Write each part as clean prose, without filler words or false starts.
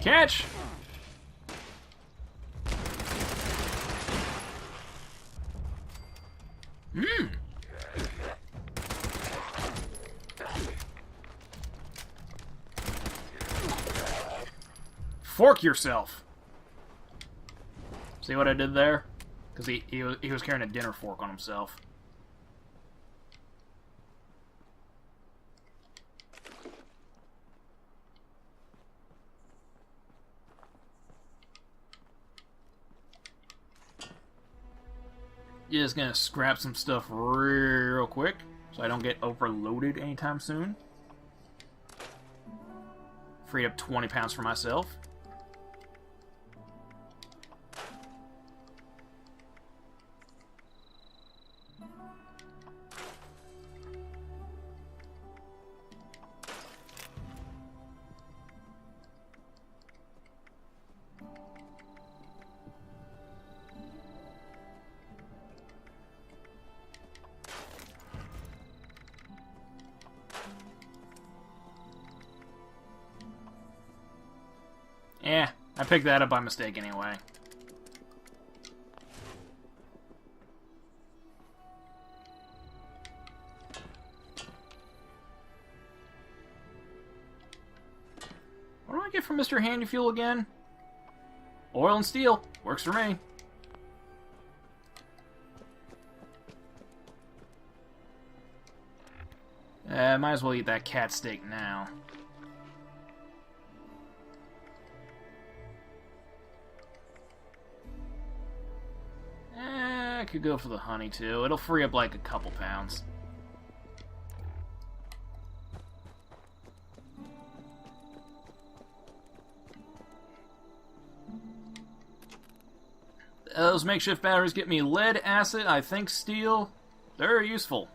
catch! Mmm! Fork yourself! See what I did there? Because he was carrying a dinner fork on himself. Just gonna scrap some stuff real quick so I don't get overloaded anytime soon. Freed up 20 pounds for myself. Eh, I picked that up by mistake anyway. What do I get from Mr. Handy Fuel again? Oil and steel. Works for me. Might as well eat that cat steak now. I could go for the honey too. It'll free up like a couple pounds. Those makeshift batteries get me lead, acid, I think steel. They're useful.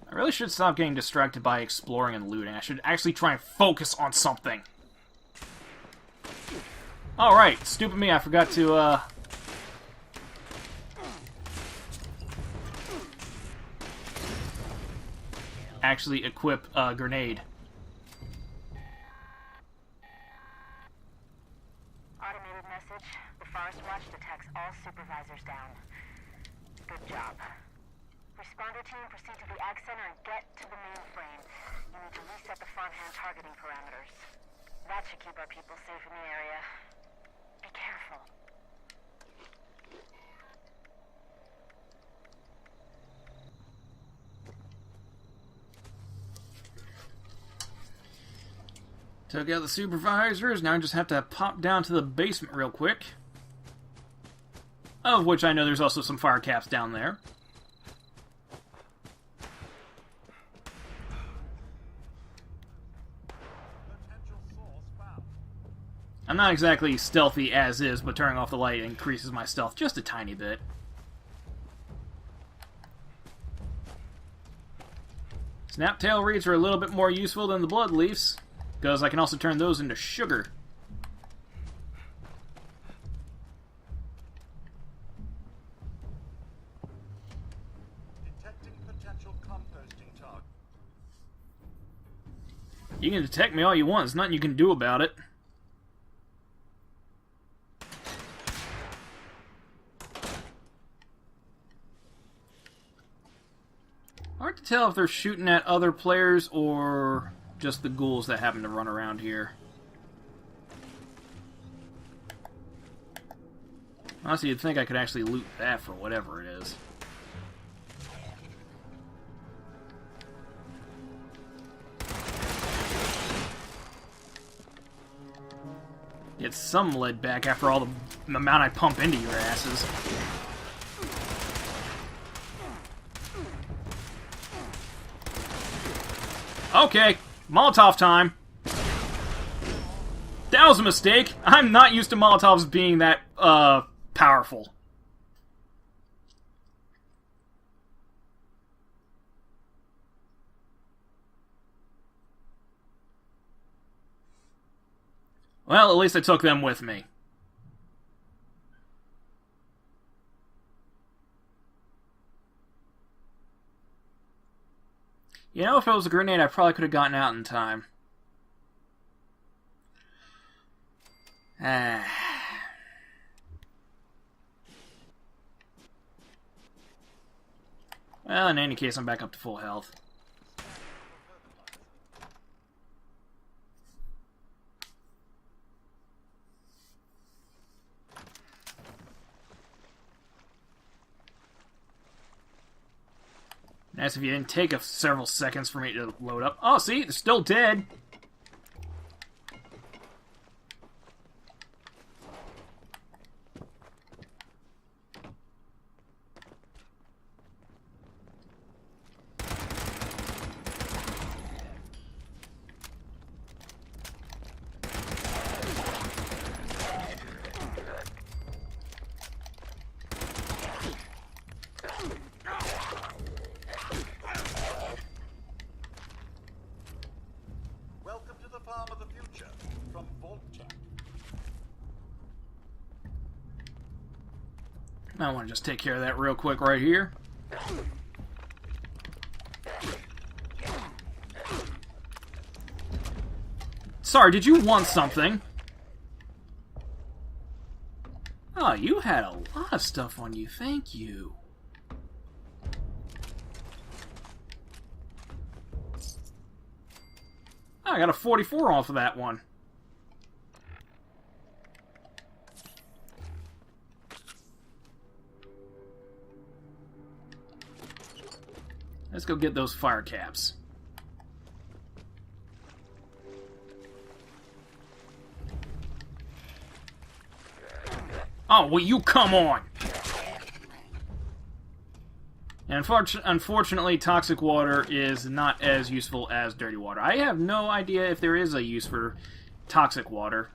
I really should stop getting distracted by exploring and looting. I should actually try and focus on something. Alright, stupid me, I forgot to, actually equip a grenade. Automated message. The Forest Watch detects all supervisors down. Good job. Responder team, proceed to the Ag Center and get to the mainframe. You need to reset the farmhand targeting parameters. That should keep our people safe in the area. Be careful. Took out the supervisors, now I just have to pop down to the basement real quick. Of which I know there's also some fire caps down there. I'm not exactly stealthy as is, but turning off the light increases my stealth just a tiny bit. Snaptail reeds are a little bit more useful than the blood leaves, because I can also turn those into sugar. Detecting potential composting target. You can detect me all you want, there's nothing you can do about it. Hard to tell if they're shooting at other players or just the ghouls that happen to run around here. Honestly, you'd think I could actually loot that for whatever it is. Get some lead back after all the amount I pump into your asses. Okay, Molotov time. That was a mistake. I'm not used to Molotovs being that, powerful. Well, at least I took them with me. You know, if it was a grenade, I probably could have gotten out in time. Well, in any case, I'm back up to full health. Nice if you didn't take several seconds for me to load up. Oh, see? They're still dead. Welcome to the farm of the future from Vault-Tec. I want to just take care of that real quick right here. Sorry, did you want something? Oh, you had a lot of stuff on you. Thank you. Oh, I got a 44 off of that one. Let's go get those fire caps. Oh, will you come on? And unfortunately, toxic water is not as useful as dirty water. I have no idea if there is a use for toxic water.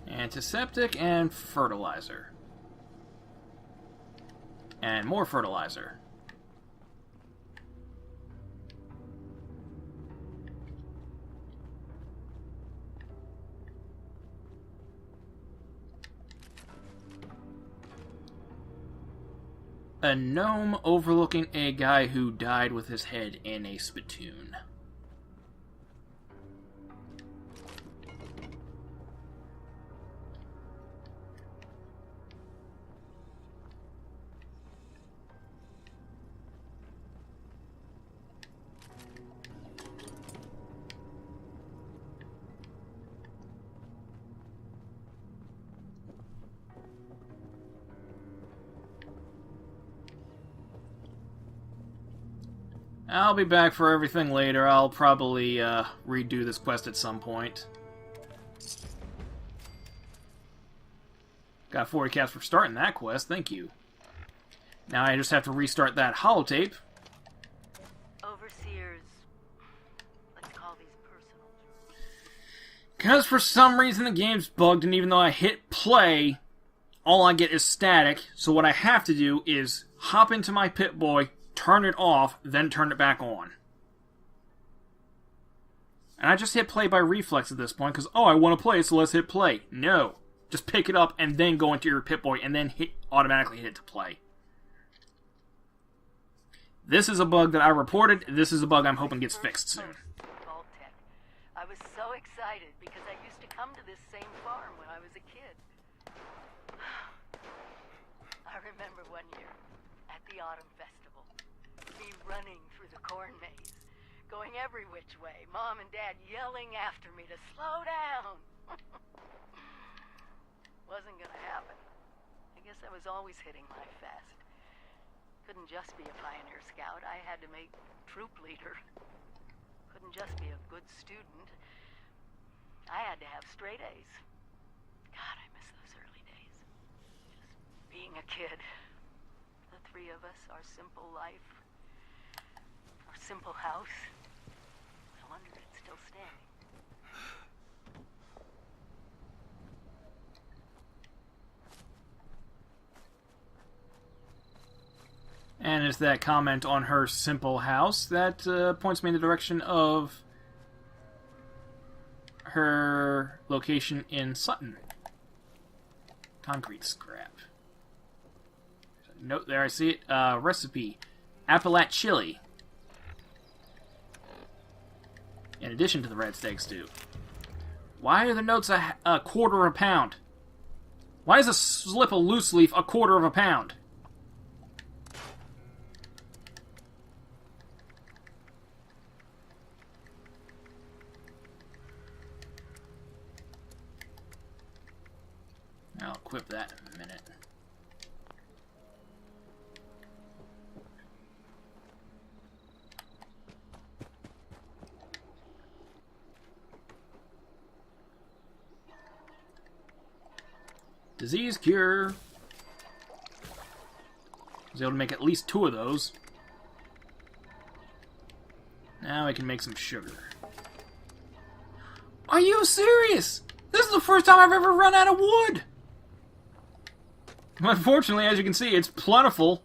Antiseptic and fertilizer. And more fertilizer. A gnome overlooking a guy who died with his head in a spittoon. I'll be back for everything later. I'll probably redo this quest at some point. Got 40 caps for starting that quest, thank you. Now I just have to restart that holotape. Overseers, let's call these personal. Because for some reason the game's bugged, and even though I hit play, all I get is static. So what I have to do is hop into my Pip-Boy, turn it off, then turn it back on. And I just hit play by reflex at this point, because, oh, I want to play, so let's hit play. No. Just pick it up and then go into your Pip-Boy and then automatically hit it to play. This is a bug that I reported. This is a bug I'm hoping gets fixed soon. Vault-Tec. I was so excited because I used to come to this same farm when I was a kid. I remember one year at the Autumn Festival. Me running through the corn maze, going every which way, Mom and Dad yelling after me to slow down. Wasn't gonna happen. I guess I was always hitting my fast. Couldn't just be a pioneer scout, I had to make troop leader. Couldn't just be a good student. I had to have straight A's. God, I miss those early days. Just being a kid. The three of us, our simple life. Our simple house. I wonder if it's still standing. And it's that comment on her simple house that points me in the direction of her location in Sutton. Concrete scrap. There's a note there, I see it. Recipe. Appalach chili. In addition to the red steak stew. Why are the notes a quarter of a pound? Why is a slip of loose leaf a quarter of a pound? I'll equip that in a minute. Disease cure. I was able to make at least 2 of those. Now I can make some sugar. Are you serious? This is the first time I've ever run out of wood! Unfortunately, as you can see, it's plentiful.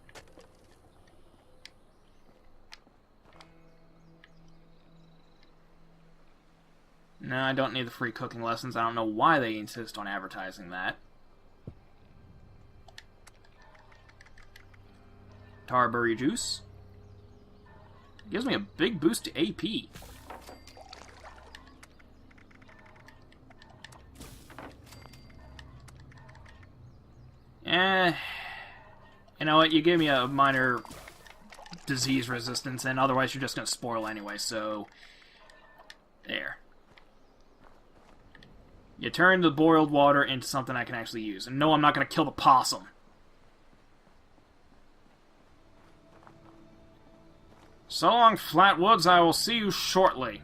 No, I don't need the free cooking lessons. I don't know why they insist on advertising that. Tarberry juice. Gives me a big boost to AP. You know what? You gave me a minor disease resistance, and otherwise you're just going to spoil anyway, so... There. You turn the boiled water into something I can actually use. And no, I'm not going to kill the possum. So long, Flatwoods. I will see you shortly.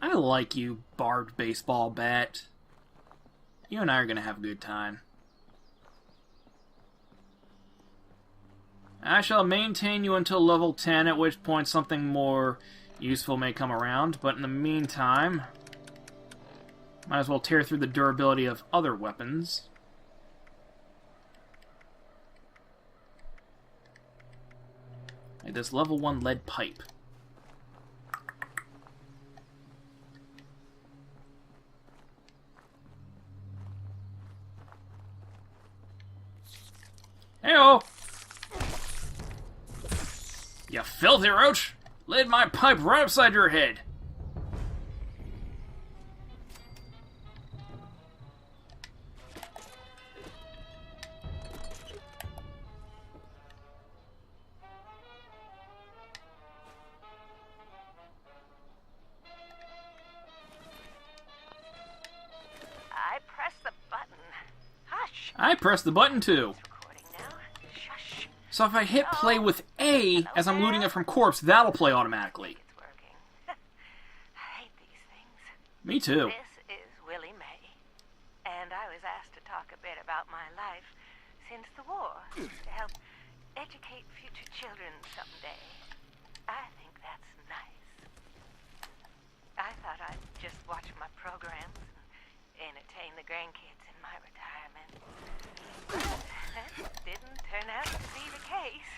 I like you, barbed baseball bat. You and I are going to have a good time. I shall maintain you until level 10, at which point something more useful may come around, but in the meantime, might as well tear through the durability of other weapons. Like this level 1 lead pipe. Heyo! You filthy roach! Laid my pipe right upside your head! I pressed the button. Hush! I pressed the button too. Recording now. Shush. So if I hit play with A as I'm looting it from corpse, that'll play automatically. It's working. I hate these things. Me too. This is Willie May, and I was asked to talk a bit about my life since the war to help educate future children someday. I think that's nice. I thought I'd just watch my programs and entertain the grandkids in my retirement. But that didn't turn out to be the case.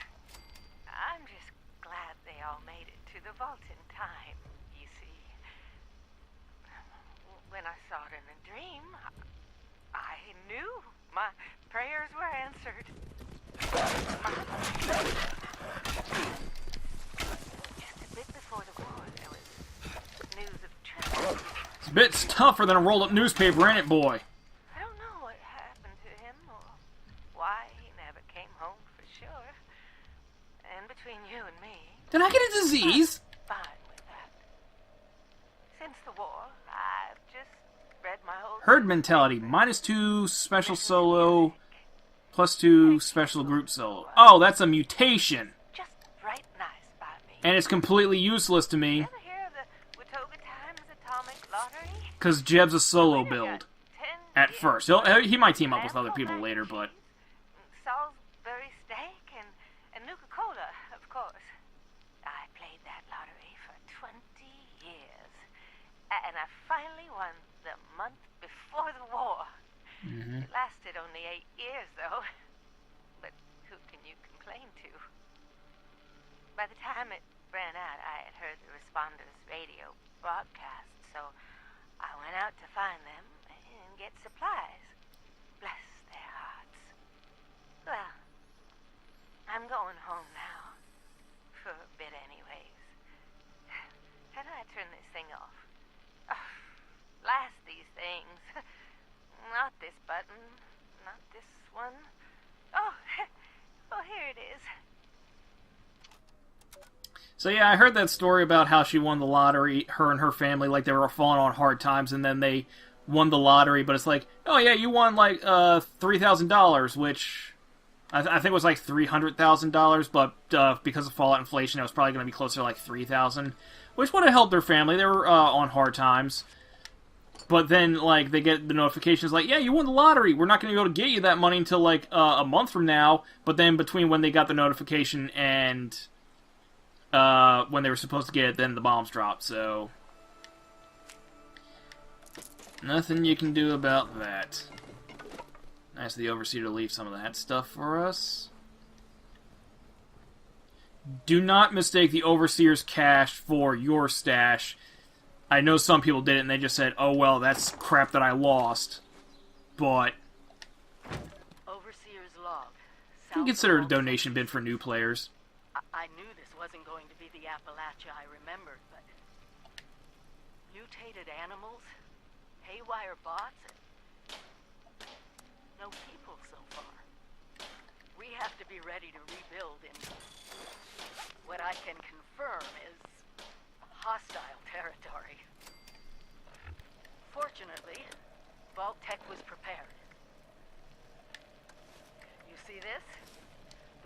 I'm just glad they all made it to the vault in time, you see. When I saw it in a dream, I knew my prayers were answered. Just a bit before the war, there was news of tragedy. It's a bit tougher than a rolled-up newspaper, ain't it, boy? I don't know what happened to him or why he never came home for sure. And between you and me, Did I get a disease? I'm fine with that. Since the war, I've just read my old Herd mentality. -2 special solo, +2 special group solo. Oh, that's a mutation. just right nice by me. And it's completely useless to me, Ever hear of the Watoga Times Atomic Lottery? because Jeb's a solo Winner build. got 10 At years. first. He might team up with other people later, but... Salisbury steak and Nuka-Cola, of course. I played that lottery for 20 years. And I finally won the month before the war. It lasted only 8 years, though. But who can you complain to? By the time it ran out, I had heard the responders' radio broadcast, so I went out to find them and get supplies. Bless their hearts. Well, I'm going home now. For a bit anyways. How do I turn this thing off? Oh, blast these things. Not this button. Not this one. Oh, oh, here it is. So yeah, I heard that story about how she won the lottery, her and her family, like they were falling on hard times, and then they won the lottery, but it's like, oh yeah, you won like $3,000, which I think it was like $300,000, but because of fallout inflation, it was probably going to be closer to like $3,000, which would have helped their family. They were on hard times. But then, like, they get the notifications like, yeah, you won the lottery. We're not going to be able to get you that money until, like, a month from now. But then between when they got the notification and when they were supposed to get it, then the bombs dropped. So, nothing you can do about that. Nice of the Overseer to leave some of that stuff for us. Do not mistake the Overseer's cash for your stash. I know some people did it and they just said, oh well, that's crap that I lost. But Overseer's log. you can consider it a donation bid for new players. I knew this wasn't going to be the Appalachia I remembered, but mutated animals, haywire bots, and no people so far. We have to be ready to rebuild in what I can confirm is hostile territory. Fortunately, Vault-Tec was prepared. You see this?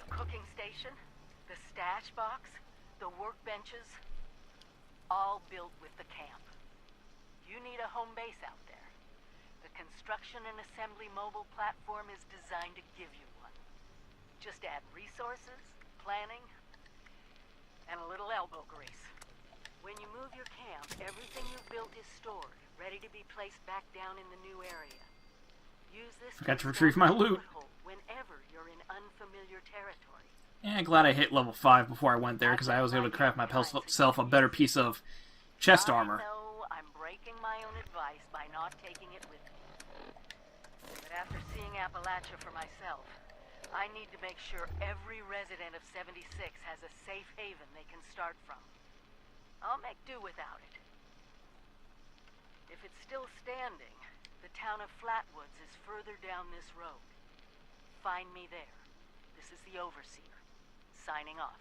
The cooking station, the stash box, the workbenches, all built with the camp. You need a home base out there. The construction and assembly mobile platform is designed to give you one. Just add resources, planning, and a little elbow grease. When you move your camp, everything you've built is stored, ready to be placed back down in the new area. Use this Forgot to retrieve my loot. Whenever you're in unfamiliar territory. Yeah, glad I hit level 5 before I went there, because I was able to craft myself a better piece of chest armor. I know I'm breaking my own advice by not taking it with me. But after seeing Appalachia for myself, I need to make sure every resident of 76 has a safe haven they can start from. I'll make do without it. If it's still standing, the town of Flatwoods is further down this road. Find me there. This is the Overseer. Signing off.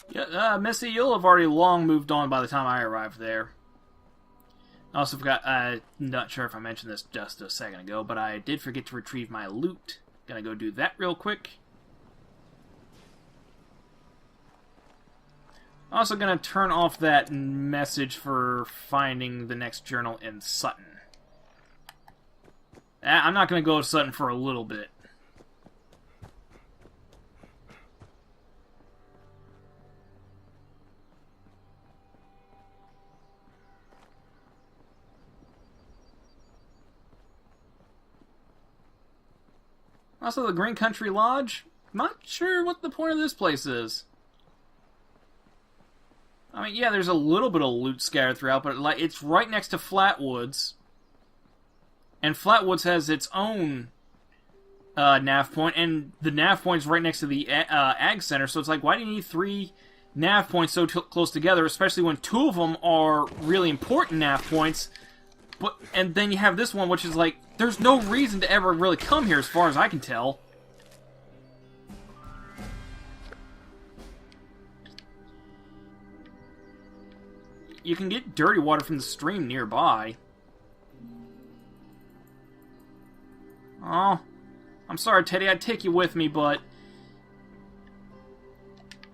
Yeah, Missy, you'll have already long moved on by the time I arrived there. I also forgot, I'm not sure if I mentioned this just a second ago, but I did forget to retrieve my loot. Gonna go do that real quick. Also gonna turn off that message for finding the next journal in Sutton. I'm not gonna go to Sutton for a little bit. Also, the Green Country Lodge? Not sure what the point of this place is. I mean, yeah, there's a little bit of loot scattered throughout, but like it's right next to Flatwoods. And Flatwoods has its own nav point, and the nav point's right next to the Ag Center, so it's like, why do you need 3 nav points so close together, especially when 2 of them are really important nav points, and then you have this one, which is like, there's no reason to ever really come here as far as I can tell. You can get dirty water from the stream nearby. Oh, I'm sorry, Teddy, I'd take you with me, but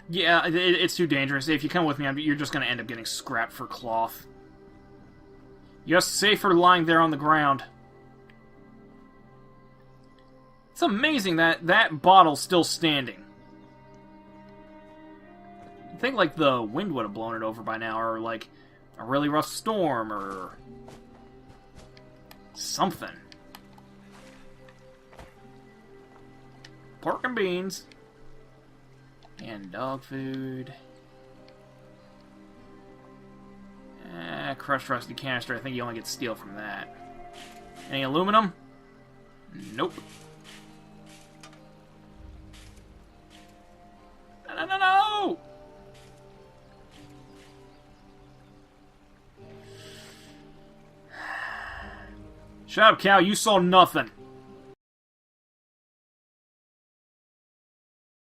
yeah, it's too dangerous. If you come with me, you're just going to end up getting scrapped for cloth. You're safer lying there on the ground. It's amazing that that bottle's still standing. I think like the wind would have blown it over by now, or like a really rough storm, or something. Pork and beans. And dog food. Crushed rusty canister. I think you only get steel from that. Any aluminum? Nope. No, no, no, no! Shut up, cow. You saw nothing.